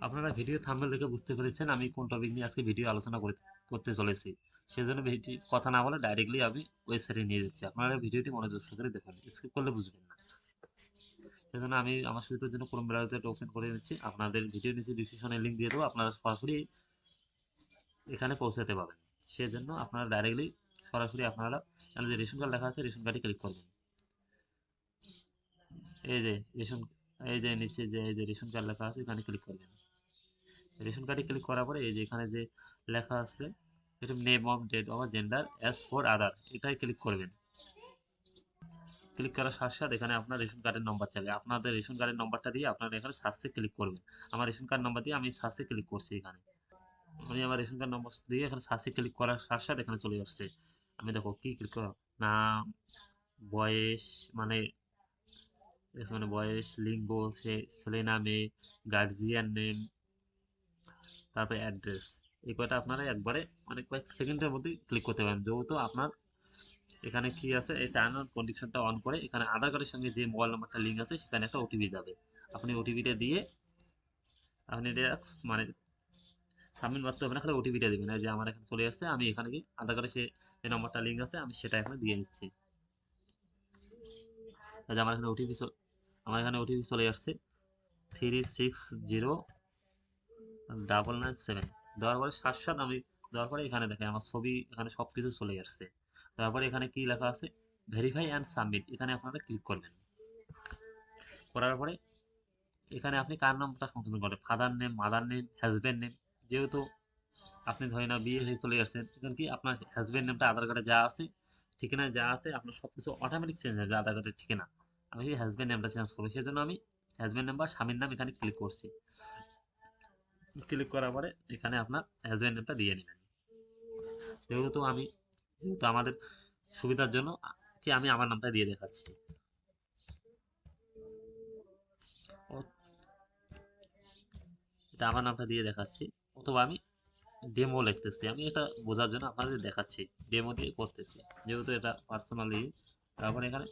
আপনারা video thumbnail দেখে বুঝতে পেরেছেন আমি কোন টপিক নিয়ে আজকে ভিডিও আলোচনা করতে চলেছি। সেজন্য বেশি কথা না বলে ডাইরেক্টলি আমি ওয়েবসাইটে নিয়ে যাচ্ছি। আপনারা ভিডিওটি মনোযোগ সহকারে দেখুন, স্কিপ করলে বুঝবেন না। সেজন্য আমি আমার সুবিধার জন্য ক্রোম ব্রাউজারটা ওপেন করে নিচ্ছি। আপনাদের ভিডিও নিচে ডিসক্রিপশনে লিঙ্ক দিয়ে দেবো, আপনারা সরাসরি এখানে পৌঁছাতে পারবেন। সেজন্য আপনারা ডাইরেক্টলি সরাসরি আপনারা এখানে যে রেশন কার্ড লেখা আছে রেশন কার্ডে ক্লিক করবেন। এই যে রেশন এই যে নিচে যে এই যে রেশন কার্ড লেখা আছে এখানে ক্লিক করবেন। রেশন কার্ডে ক্লিক করার পরে এই যে এখানে যে লেখা আছে এটা name of date of gender as for other, এটাই ক্লিক করবেন। ক্লিক করার সাথে সাথে এখানে আপনার রেশন কার্ডের নম্বর চাইবে, আপনাদের রেশন কার্ডের নম্বরটা দিয়ে আপনারা এখানে সার্চে ক্লিক করবেন। আমার রেশন কার্ড নম্বর দিয়ে আমি সার্চে ক্লিক করছি। এখানে আমি আমার রেশন কার্ড নম্বর দিয়ে এখানে সার্চে ক্লিক করার সাথে সাথে এখানে চলে আসছে। আমি দেখো কি ক্লিক করো, নাম, বয়স, মানে মানে বয়স, লিঙ্গ, সে ছেলে না মেয়ে, গার্জিয়ান নেম, তারপরে অ্যাড্রেস। এই কয়টা আপনারা একবারে মানে কয়েক সেকেন্ডের মধ্যেই ক্লিক করতে পারেন। যেহেতু আপনার এখানে কি আছে এই টার্ন অন কন্ডিশনটা অন করে এখানে আধার কার্ডের সঙ্গে যে মোবাইল নাম্বারটা লিঙ্ক আছে সেখানে একটা ওটিপি যাবে। আপনি ওটিপিটা দিয়ে আপনি এটা মানে সাবমিট মারতে হবে না, খালি ওটিপিটা দেবেন। এই যে আমার এখানে চলে আসছে, আমি এখানে গিয়ে আধার কার্ডে সে যে নম্বরটা লিঙ্ক আছে আমি সেটা এখানে দিয়ে নিচ্ছি। এই যে আমার এখানে ওটিপি চলে আসছে 360997। দেওয়ার পরে সাত সাত আমি দেওয়ার পরে এখানে দেখেন আমার ছবি এখানে সব কিছু চলে আসছে। তারপরে এখানে কি লেখা আছে, ভেরিফাই অ্যান্ড সাবমিট, এখানে আপনারা ক্লিক করবেন। করার পরে এখানে আপনি কার নামটা সংশোধন করবেন, father name, mother name, husband name. যেহেতু আপনি ধরে না বিয়ে হয়ে চলে আসছেন, এখানে কি আপনার হাজব্যান্ড নেমটা আধার কার্ডে যা আছে, ঠিকানায় যা আছে, আপনার সব কিছু অটোমেটিক চেঞ্জ হয়ে যায় আধার কার্ডের ঠিকানা। আমি সেই হাজব্যান্ড নেমটা চেঞ্জ করবো, সেই জন্য আমি হাজব্যান্ড নেম বা স্বামীর নাম এখানে ক্লিক করছি। ক্লিক করার পরে এখানে আপনার হাজব্যান্ড নেমটা দিয়ে নেবেন। যেহেতু আমাদের সুবিধার জন্য কি আমি আমার নামটা দিয়ে দেখাচ্ছি। এটা আমার নামটা দিয়ে দেখাচ্ছি, অথবা আমি ডেমো লিখতেছি, আমি এটা বোঝার জন্য আপনাদের দেখাচ্ছি, ডেমো দিয়ে করতেছি যেহেতু এটা পার্সোনালি। তারপরে এখানে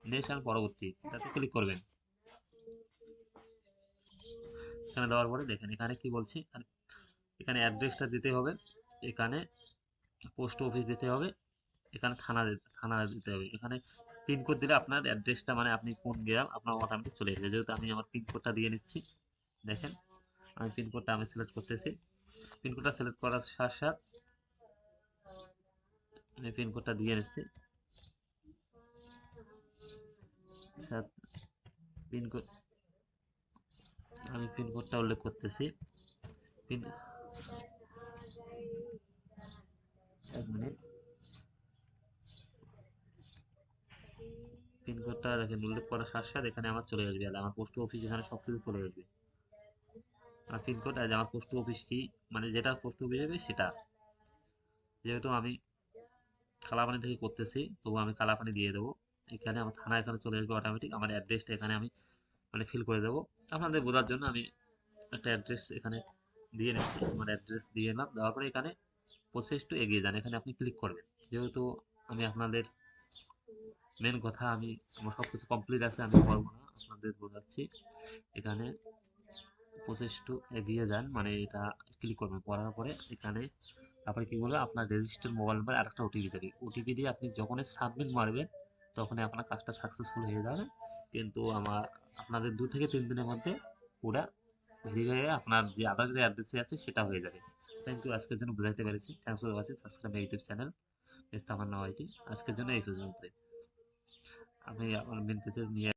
নেক্সট আর পরবর্তী এটাতে ক্লিক করবেন। এখানে দেওয়ার পরে দেখেন এখানে কি বলছি, এখানে অ্যাড্রেসটা দিতে হবে, এখানে পোস্ট অফিস দিতে হবে, এখানে থানা দিতে হবে। এখানে পিনকোড দিলে আপনার অ্যাড্রেসটা মানে আপনি কোন গ্রাম আপনার অটোমেটিক চলে আসবে। যেহেতু আমি আমার পিনকোডটা দিয়ে নিচ্ছি, দেখেন আমি পিনকোডটা আমি সিলেক্ট করতেছি। পিনকোডটা সিলেক্ট করার সাথে সাথে আমি পিনকোডটা দিয়ে নিচ্ছি। পিনকোড আমি পিনকোডটা উল্লেখ করতেছি। পিন এক মিনিট, পিনকোডটা দেখেন উল্লেখ করার সাথে সাথে এখানে আমার চলে আসবে, আর আমার পোস্ট অফিস এখানে সব কিছু চলে আসবে। আর পিনকোড আজ আমার পোস্ট অফিস কি, মানে যেটা পোস্ট অফিস হবে সেটা। যেহেতু আমি কালাপানি থেকে করতেছি তবু আমি কালাপানি দিয়ে দেবো। এখানে আমার থানা এখানে চলে আসবে অটোমেটিক, আমার অ্যাড্রেসটা এখানে আমি মানে ফিল করে দেবো। আপনাদের বোঝার জন্য আমি একটা অ্যাড্রেস এখানে দিয়ে নিচ্ছি, আমার অ্যাড্রেস দিয়ে এলাম। দেওয়ার পরে এখানে প্রসেস টু এগিয়ে যান, এখানে আপনি ক্লিক করবেন। যেহেতু আমি আপনাদের মেন কথা, আমার সব কিছু কমপ্লিট আছে, আমি করবো না, আপনাদের বোঝাচ্ছি। এখানে প্রসেস টু এগিয়ে যান মানে এটা ক্লিক করবেন। করার পরে এখানে তারপরে কি বলবে, আপনার রেজিস্টার্ড মোবাইল নাম্বার আর একটা ওটিপি যাবে। ওটিপি দিয়ে আপনি যখনই সাবমিট মারবেন তখনই আপনার কাজটা সাকসেসফুল হয়ে যাবে। কিন্তু আপনাদের 2 থেকে 3 দিনের মধ্যে পুরা ভেরিফাই হয়ে আপনার যে আধার যে অ্যাড্রেসে আছে সেটা হয়ে যাবে। থ্যাংক ইউ, আজকের জন্য বুঝাইতে পেরেছি। Thanks for watching, subscribe my YouTube channel Tamanna YT. আজকের জন্য এই পর্যন্তই। আমি আমার মেন পেজে নিয়ে